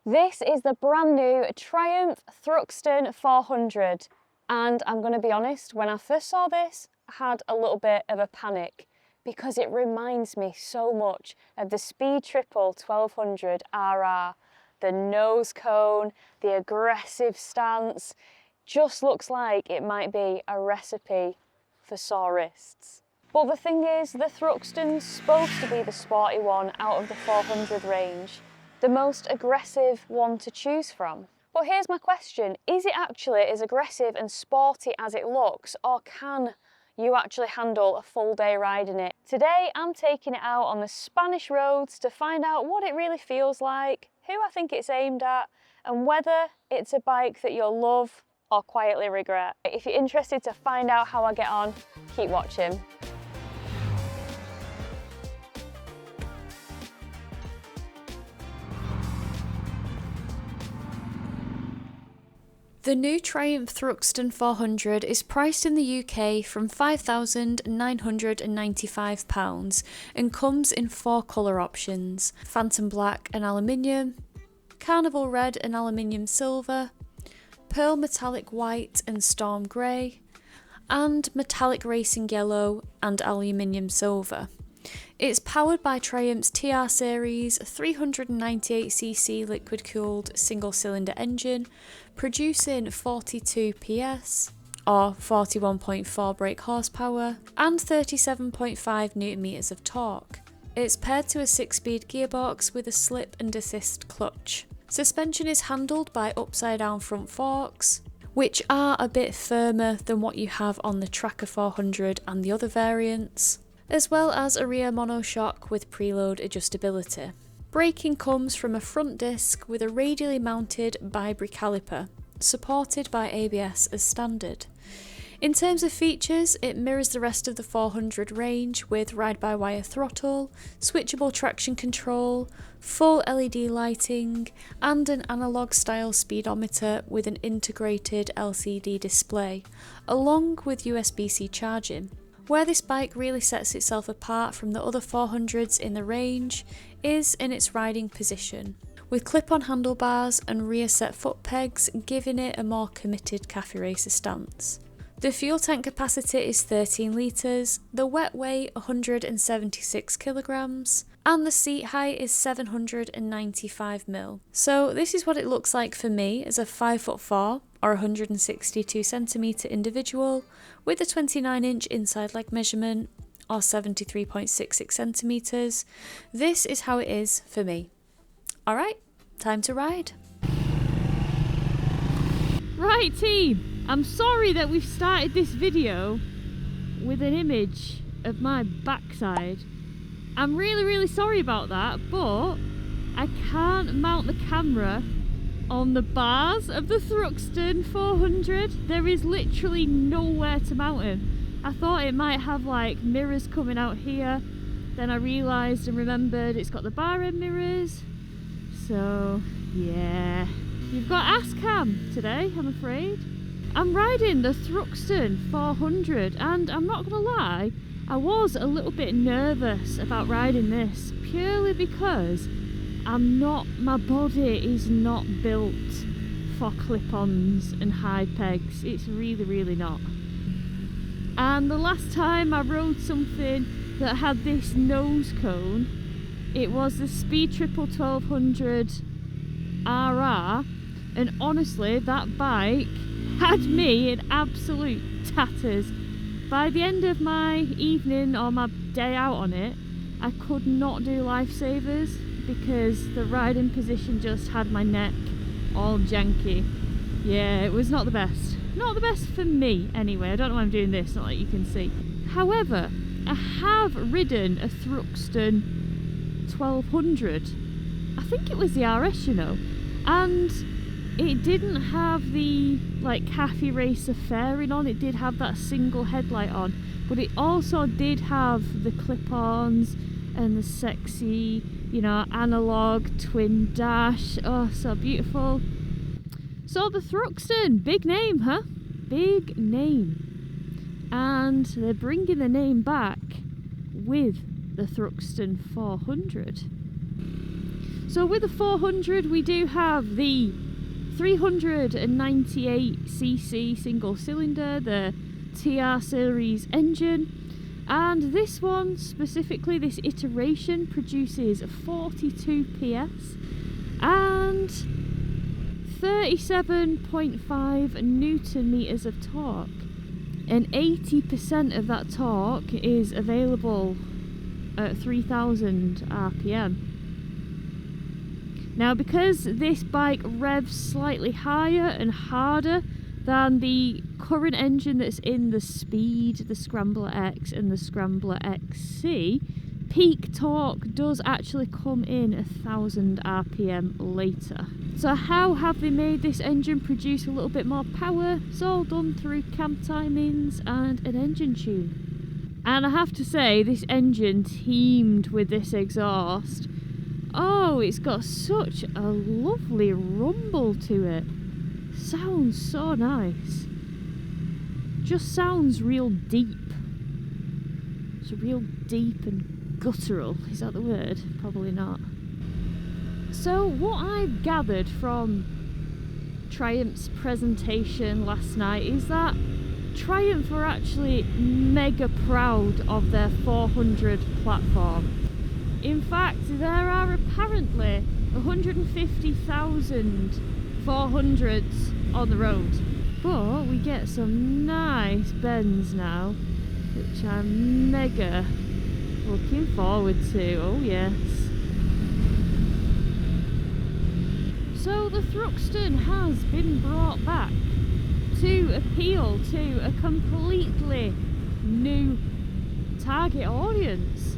This is the brand new Triumph Thruxton 400, and I'm going to be honest, when I first saw this, I had a little bit of a panic because it reminds me so much of the Speed Triple 1200 RR. The nose cone, the aggressive stance, just looks like it might be a recipe for sore wrists. But the thing is, the Thruxton's supposed to be the sporty one out of the 400 range, the most aggressive one to choose from. But here's my question, is it actually as aggressive and sporty as it looks, or can you actually handle a full day ride in it? Today I'm taking it out on the Spanish roads to find out what it really feels like, who I think it's aimed at, and whether it's a bike that you'll love or quietly regret. If you're interested to find out how I get on, keep watching. The new Triumph Thruxton 400 is priced in the UK from £5,995 and comes in 4 colour options: Phantom Black and Aluminium, Carnival Red and Aluminium Silver, Pearl Metallic White and Storm Grey, and Metallic Racing Yellow and Aluminium Silver. It's powered by Triumph's TR Series 398cc liquid-cooled single-cylinder engine, producing 42 PS, or 41.4 brake horsepower, and 37.5 Nm of torque. It's paired to a 6-speed gearbox with a slip and assist clutch. Suspension is handled by upside-down front forks, which are a bit firmer than what you have on the Tracker 400 and the other variants, as well as a rear monoshock with preload adjustability. Braking comes from a front disc with a radially mounted bi-brake caliper, supported by ABS as standard. In terms of features, it mirrors the rest of the 400 range with ride-by-wire throttle, switchable traction control, full LED lighting, and an analog-style speedometer with an integrated LCD display, along with USB-C charging. Where this bike really sets itself apart from the other 400s in the range is in its riding position, with clip-on handlebars and rear set foot pegs giving it a more committed cafe racer stance. The fuel tank capacity is 13 litres, the wet weight 176 kilograms, and the seat height is 795mm. So this is what it looks like for me as a 5'4" or 162 centimetre individual with a 29-inch inside leg measurement or 73.66 centimetres. This is how it is for me. Alright, time to ride. Right team, I'm sorry that we've started this video with an image of my backside. I'm really sorry about that, but I can't mount the camera on the bars of the Thruxton 400. There is literally nowhere to mount him. I thought it might have like mirrors coming out here, then I realised and remembered it's got the bar end mirrors. So yeah, you've got ass cam today, I'm afraid. I'm riding the Thruxton 400 and I'm not gonna lie, I was a little bit nervous about riding this purely because my body is not built for clip-ons and high pegs. It's really not. And the last time I rode something that had this nose cone, it was the Speed Triple 1200 RR, and honestly that bike had me in absolute tatters. By the end of my evening or my day out on it, I could not do lifesavers because the riding position just had my neck all janky. Yeah, it was not the best. Not the best for me anyway. I don't know why I'm doing this, not like you can see. However, I have ridden a Thruxton 1200. I think it was the RS, you know, and it didn't have the like cafe racer fairing on. It did have that single headlight on, but it also did have the clip-ons and the sexy, you know, analog twin dash. Oh, so beautiful. So the Thruxton, big name, huh? Big name. And they're bringing the name back with the Thruxton 400. So with the 400 we do have the 398cc single cylinder, the TR series engine, and this one specifically, this iteration, produces 42 PS and 37.5 Newton meters of torque, and 80% of that torque is available at 3000 RPM. Now, because this bike revs slightly higher and harder than the current engine that's in the Speed, the Scrambler X and the Scrambler XC, peak torque does actually come in 1000 RPM later. So how have they made this engine produce a little bit more power? It's all done through cam timings and an engine tune. And I have to say, this engine teamed with this exhaust. Oh, it's got such a lovely rumble to it. Sounds so nice. Just sounds real deep. It's real deep and guttural. Is that the word? Probably not. So what I've gathered from Triumph's presentation last night is that Triumph are actually mega proud of their 400 platform. In fact, there are apparently 150,000 400s on the road. But we get some nice bends now, which I'm mega looking forward to. Oh yes. So the Thruxton has been brought back to appeal to a completely new target audience.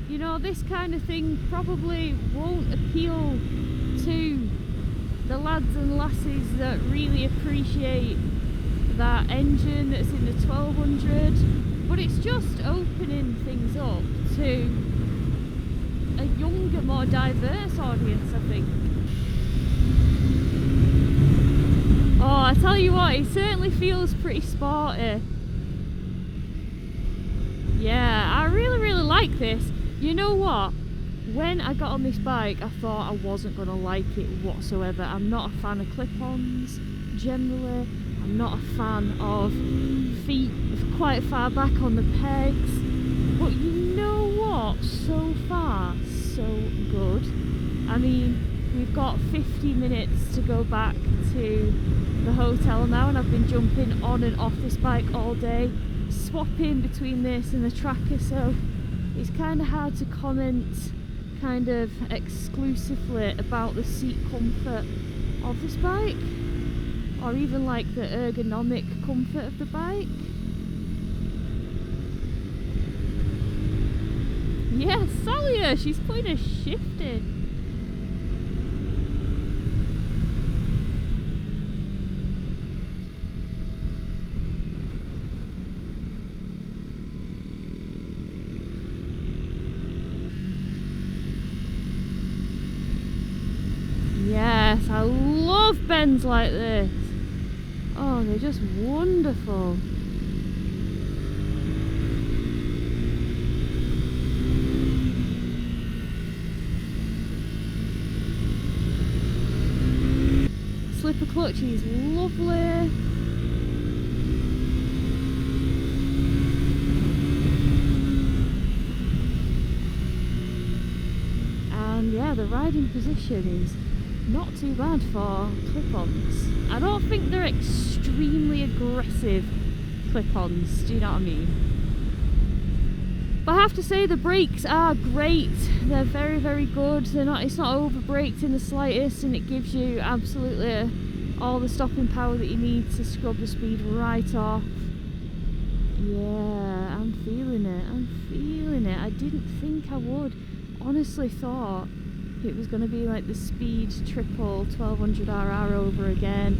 You know, this kind of thing probably won't appeal to the lads and lasses that really appreciate that engine that's in the 1200, but it's just opening things up to a younger, more diverse audience, I think. Oh, I tell you what, it certainly feels pretty sporty. Yeah, I really like this. You know what? When I got on this bike, I thought I wasn't going to like it whatsoever. I'm not a fan of clip-ons, generally. I'm not a fan of feet quite far back on the pegs. But you know what? So far, so good. I mean, we've got 50 minutes to go back to the hotel now, and I've been jumping on and off this bike all day, swapping between this and the tracker, so it's kind of hard to comment kind of exclusively about the seat comfort of this bike, or even like the ergonomic comfort of the bike. Yes, Salia, she's putting a shift in. Yes, I love bends like this. Oh, they're just wonderful. Slipper clutch is lovely. And yeah, the riding position is not too bad for clip-ons. I don't think they're extremely aggressive clip-ons, do you know what I mean? But I have to say the brakes are great. They're very good. It's not over-braked in the slightest, and it gives you absolutely all the stopping power that you need to scrub the speed right off. Yeah, I'm feeling it. I didn't think I would. Honestly thought it was going to be like the Speed triple 1200RR over again,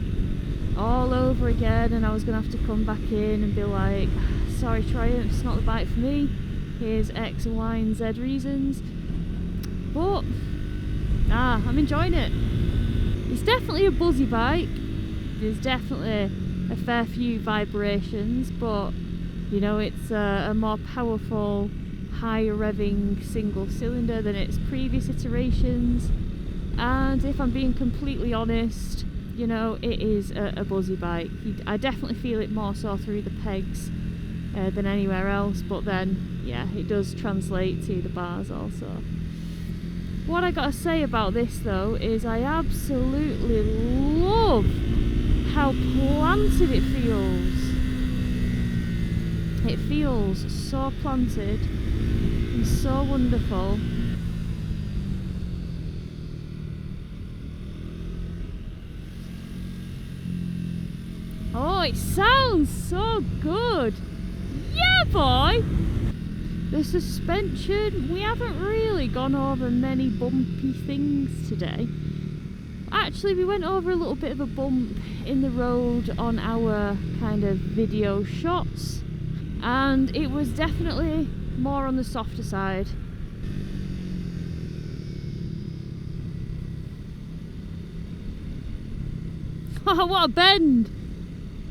all over again, and I was going to have to come back in and be like, sorry Triumph, it's not the bike for me, here's X, Y and Z reasons. But I'm enjoying it. It's definitely a buzzy bike, there's definitely a fair few vibrations, but you know, it's a more powerful, higher revving single cylinder than its previous iterations. and if I'm being completely honest, you know, it is a buzzy bike. I definitely feel it more so through the pegs than anywhere else, but then yeah, it does translate to the bars also. What I gotta say about this though is I absolutely love how planted it feels. It feels so planted and so wonderful. Oh, it sounds so good. Yeah, boy! The suspension, we haven't really gone over many bumpy things today. Actually, we went over a little bit of a bump in the road on our kind of video shots, and it was definitely more on the softer side. Oh, what a bend!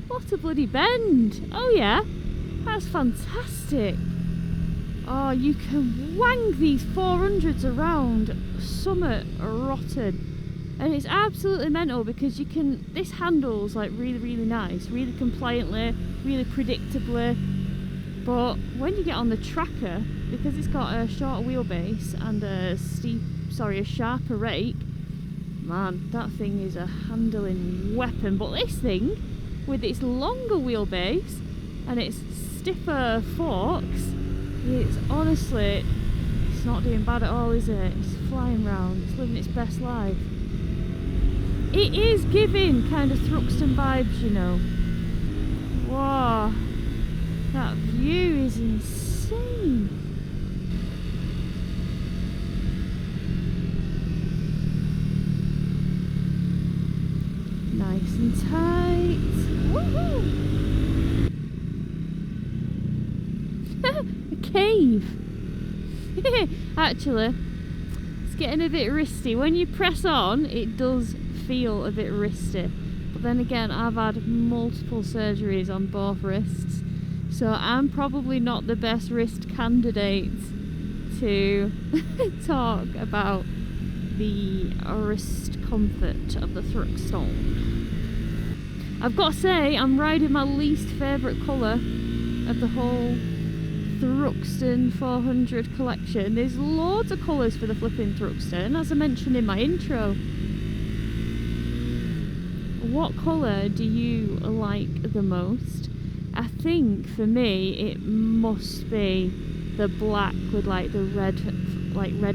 What a bloody bend! Oh yeah, that's fantastic. Oh, you can wang these 400s around summit rotten, and it's absolutely mental because you can, this handles like really nice, really compliantly, really predictably, but when you get on the tracker, because it's got a shorter wheelbase and a sharper rake, man, that thing is a handling weapon. But this thing, with its longer wheelbase and its stiffer forks, it's honestly, it's not doing bad at all, is it? It's flying round, it's living its best life. It is giving kind of Thruxton vibes, you know. Wow, that view is insane. Nice and tight. Woohoo! A cave. Actually, it's getting a bit wristy. When you press on, it does feel a bit wristy. But then again, I've had multiple surgeries on both wrists, so I'm probably not the best wrist candidate to talk about the wrist comfort of the Thruxton. I've got to say, I'm riding my least favourite colour of the whole Thruxton 400 collection. There's loads of colours for the flipping Thruxton, as I mentioned in my intro. What colour do you like the most? I think for me it must be the black with like the red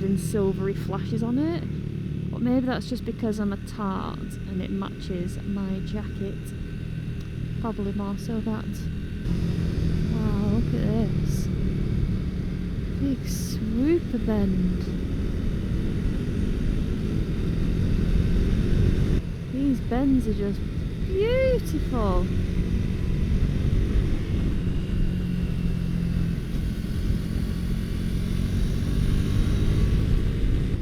and silvery flashes on it. But maybe that's just because I'm a tart and it matches my jacket. Probably more so that. Wow, look at this. Big swooper bend. These bends are just beautiful.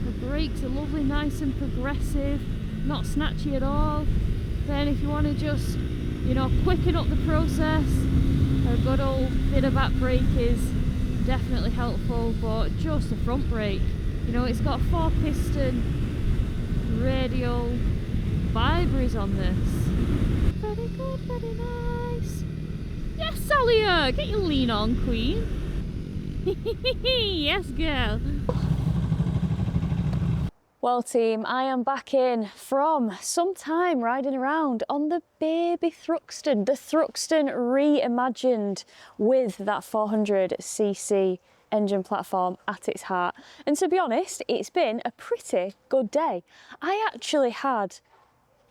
The brakes are lovely, nice and progressive, not snatchy at all. Then if you want to just, you know, quicken up the process, a good old bit of back brake is definitely helpful, but just the front brake, you know, it's got 4-piston radial vibries on this. Very good, very nice. Yes, Salia, get your lean on, queen. Yes, girl. Well team, I am back in from some time riding around on the baby Thruxton, the Thruxton reimagined with that 400cc engine platform at its heart. And to be honest, it's been a pretty good day. I actually had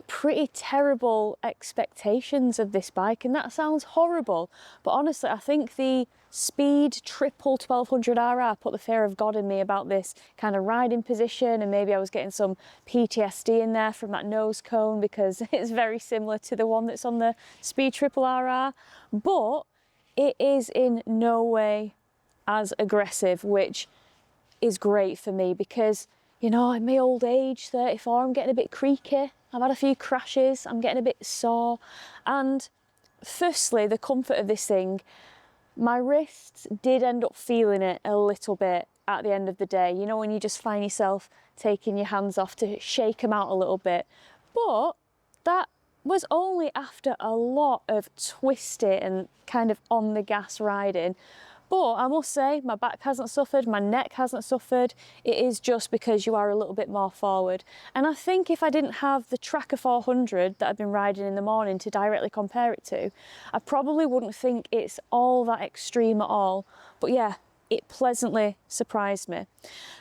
pretty terrible expectations of this bike, and that sounds horrible, but honestly I think the speed triple 1200RR put the fear of God in me about this kind of riding position, and maybe I was getting some PTSD in there from that nose cone because it's very similar to the one that's on the speed triple RR, but it is in no way as aggressive, which is great for me because, you know, at my old age, 34, I'm getting a bit creaky. I've had a few crashes, I'm getting a bit sore. And firstly, the comfort of this thing, my wrists did end up feeling it a little bit at the end of the day. You know, when you just find yourself taking your hands off to shake them out a little bit. But that was only after a lot of twisting and kind of on the gas riding. But I must say, my back hasn't suffered, my neck hasn't suffered. It is just because you are a little bit more forward. And I think if I didn't have the Tracker 400 that I've been riding in the morning to directly compare it to, I probably wouldn't think it's all that extreme at all. But yeah, it pleasantly surprised me.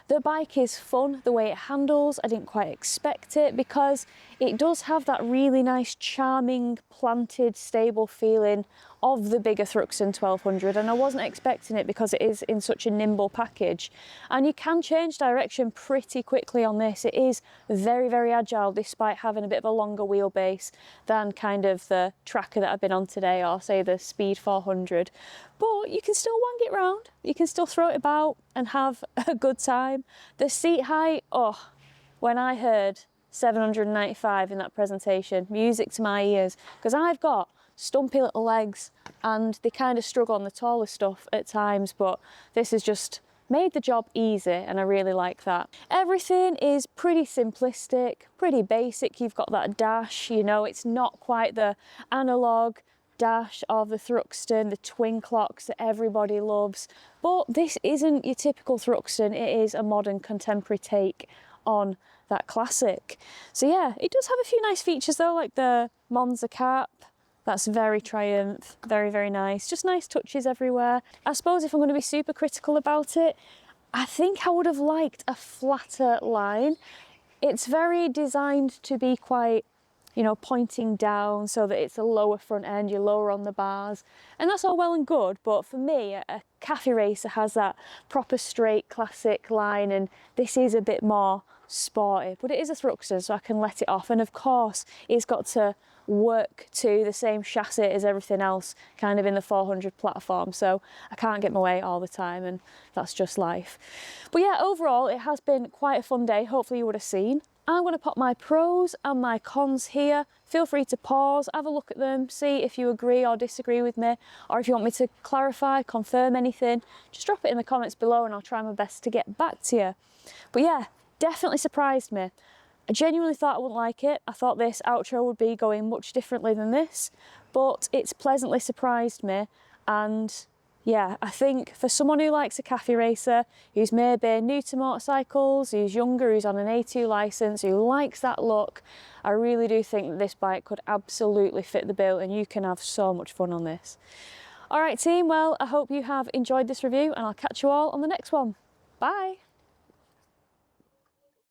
The bike is fun, the way it handles. I didn't quite expect it because it does have that really nice, charming, planted, stable feeling of the bigger Thruxton 1200, and I wasn't expecting it because it is in such a nimble package. And you can change direction pretty quickly on this. It is very, very agile despite having a bit of a longer wheelbase than kind of the Tracker that I've been on today, or say the Speed 400. But you can still wang it round, you can still throw it about and have a good time. The seat height, oh, when I heard 795 in that presentation, music to my ears, because I've got stumpy little legs and they kind of struggle on the taller stuff at times, but this has just made the job easy and I really like that. Everything is pretty simplistic, pretty basic. You've got that dash, you know, it's not quite the analog dash of the Thruxton, the twin clocks that everybody loves, but this isn't your typical Thruxton. It is a modern contemporary take on that classic. So yeah, it does have a few nice features though, like the Monza cap. That's very Triumph, very, very nice. Just nice touches everywhere. I suppose if I'm going to be super critical about it, I think I would have liked a flatter line. It's very designed to be quite, you know, pointing down so that it's a lower front end, you're lower on the bars. And that's all well and good, but for me, a café racer has that proper straight classic line, and this is a bit more sporty, but it is a Thruxton, so I can let it off. And of course, it's got to work to the same chassis as everything else kind of in the 400 platform, so I can't get my way all the time, and that's just life. But yeah, overall it has been quite a fun day. Hopefully you would have seen. I'm going to pop my pros and my cons here. Feel free to pause, have a look at them, see if you agree or disagree with me, or if you want me to clarify, confirm anything, just drop it in the comments below and I'll try my best to get back to you. But yeah, definitely surprised me. I genuinely thought I wouldn't like it. I thought this outro would be going much differently than this, but it's pleasantly surprised me. And yeah, I think for someone who likes a café racer, who's maybe new to motorcycles, who's younger, who's on an A2 licence, who likes that look, I really do think that this bike could absolutely fit the bill and you can have so much fun on this. All right team, well, I hope you have enjoyed this review and I'll catch you all on the next one. Bye.